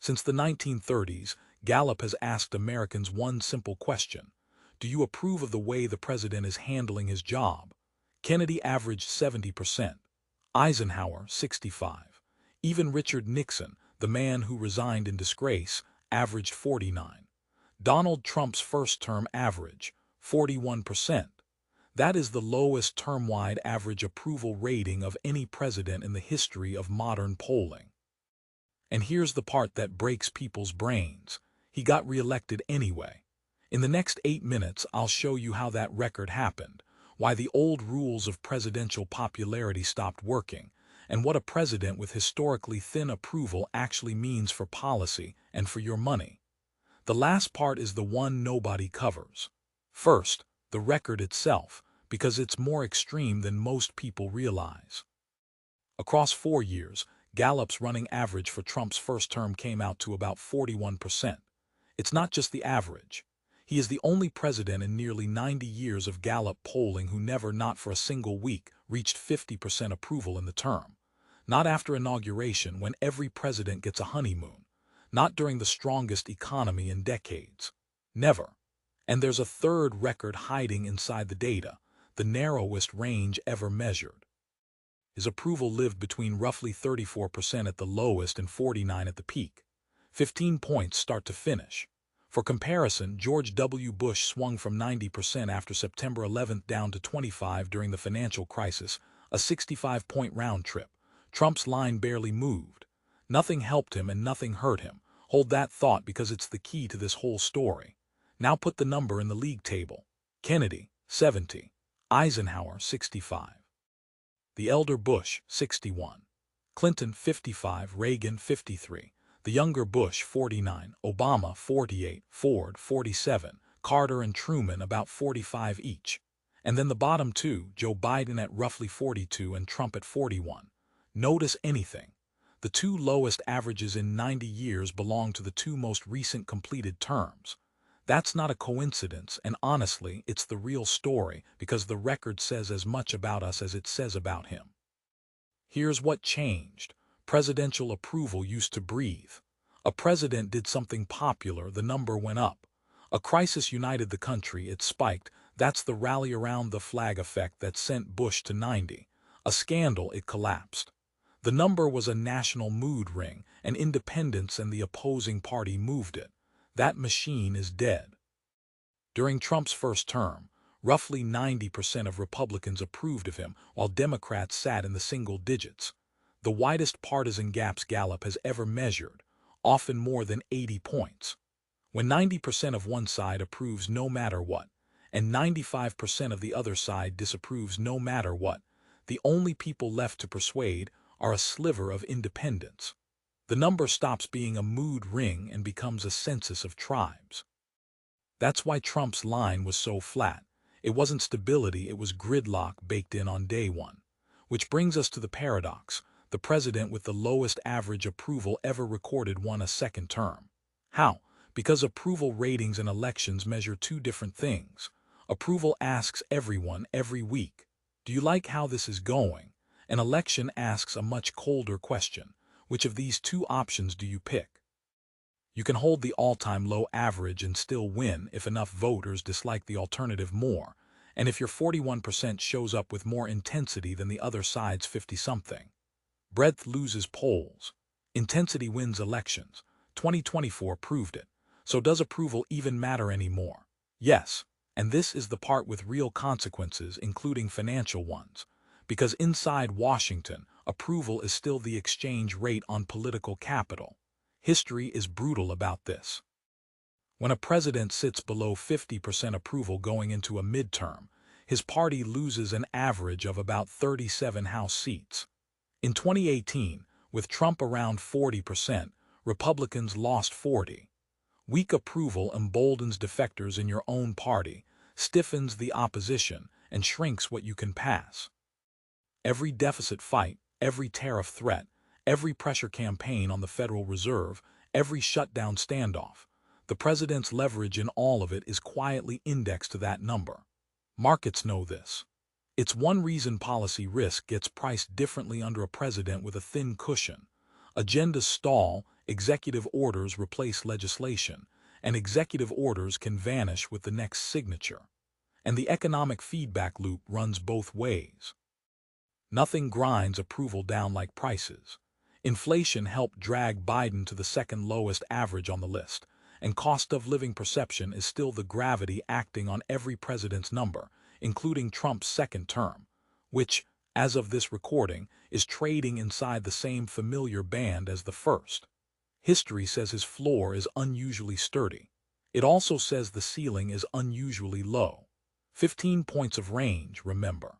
Since the 1930s, Gallup has asked Americans one simple question. Do you approve of the way the president is handling his job? Kennedy averaged 70%, Eisenhower 65%. Even Richard Nixon, the man who resigned in disgrace, averaged 49%. Donald Trump's first term average, 41%. That is the lowest term-wide average approval rating of any president in the history of modern polling. And here's the part that breaks people's brains. He got reelected anyway. In the next 8 minutes, I'll show you how that record happened, why the old rules of presidential popularity stopped working, and what a president with historically thin approval actually means for policy and for your money. The last part is the one nobody covers. First, the record itself, because it's more extreme than most people realize. Across 4 years, Gallup's running average for Trump's first term came out to about 41%. It's not just the average. He is the only president in nearly 90 years of Gallup polling who never, not for a single week, reached 50% approval in the term. Not after inauguration, when every president gets a honeymoon. Not during the strongest economy in decades. Never. And there's a third record hiding inside the data, the narrowest range ever measured. His approval lived between roughly 34% at the lowest and 49% at the peak. 15 points start to finish. For comparison, George W. Bush swung from 90% after September 11th down to 25% during the financial crisis, a 65-point round trip. Trump's line barely moved. Nothing helped him and nothing hurt him. Hold that thought because it's the key to this whole story. Now put the number in the league table. Kennedy, 70. Eisenhower, 65. The elder Bush, 61. Clinton, 55. Reagan, 53. The younger Bush, 49. Obama, 48. Ford, 47. Carter and Truman, about 45 each. And then the bottom two, Joe Biden at roughly 42 and Trump at 41. Notice anything. The two lowest averages in 90 years belong to the two most recent completed terms. That's not a coincidence, and honestly, it's the real story because the record says as much about us as it says about him. Here's what changed. Presidential approval used to breathe. A president did something popular, the number went up. A crisis united the country, it spiked. That's the rally around the flag effect that sent Bush to 90. A scandal, it collapsed. The number was a national mood ring, and independents and the opposing party moved it. That machine is dead. During Trump's first term, roughly 90% of Republicans approved of him, while Democrats sat in the single digits. The widest partisan gaps Gallup has ever measured, often more than 80 points. When 90% of one side approves no matter what, and 95% of the other side disapproves no matter what, the only people left to persuade are a sliver of independents. The number stops being a mood ring and becomes a census of tribes. That's why Trump's line was so flat. It wasn't stability, it was gridlock baked in on day one. Which brings us to the paradox. The president with the lowest average approval ever recorded won a second term. How? Because approval ratings in elections measure two different things. Approval asks everyone every week, do you like how this is going? An election asks a much colder question. Which of these two options do you pick? You can hold the all-time low average and still win if enough voters dislike the alternative more, and if your 41% shows up with more intensity than the other side's 50-something. Breadth loses polls. Intensity wins elections. 2024 proved it. So does approval even matter anymore? Yes, and this is the part with real consequences, including financial ones. Because inside Washington, approval is still the exchange rate on political capital. History is brutal about this. When a president sits below 50% approval going into a midterm, his party loses an average of about 37 House seats. In 2018, with Trump around 40%, Republicans lost 40. Weak approval emboldens defectors in your own party, stiffens the opposition, and shrinks what you can pass. Every deficit fight, every tariff threat, every pressure campaign on the Federal Reserve, every shutdown standoff, the president's leverage in all of it is quietly indexed to that number. Markets know this. It's one reason policy risk gets priced differently under a president with a thin cushion. Agendas stall, executive orders replace legislation, and executive orders can vanish with the next signature. And the economic feedback loop runs both ways. Nothing grinds approval down like prices. Inflation helped drag Biden to the second lowest average on the list, and cost of living perception is still the gravity acting on every president's number, including Trump's second term, which, as of this recording, is trading inside the same familiar band as the first. History says his floor is unusually sturdy. It also says the ceiling is unusually low. 15 points of range, remember.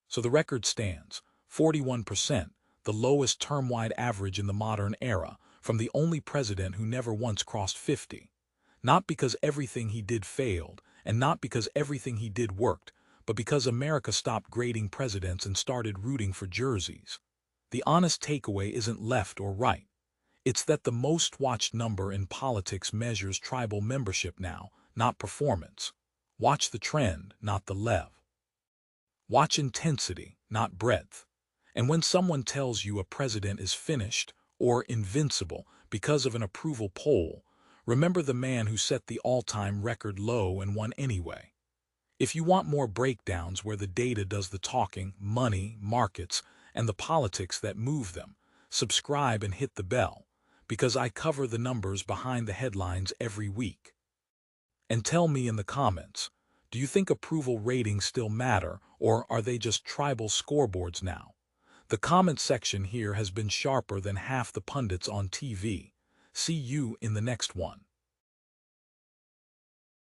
So the record stands, 41%, the lowest term-wide average in the modern era, from the only president who never once crossed 50. Not because everything he did failed, and not because everything he did worked, but because America stopped grading presidents and started rooting for jerseys. The honest takeaway isn't left or right. It's that the most watched number in politics measures tribal membership now, not performance. Watch the trend, not the lev. Watch intensity, not breadth. And when someone tells you a president is finished or invincible because of an approval poll, remember the man who set the all-time record low and won anyway. If you want more breakdowns where the data does the talking, money, markets, and the politics that move them, subscribe and hit the bell, because I cover the numbers behind the headlines every week. And tell me in the comments, do you think approval ratings still matter, or are they just tribal scoreboards now? The comment section here has been sharper than half the pundits on TV. See you in the next one.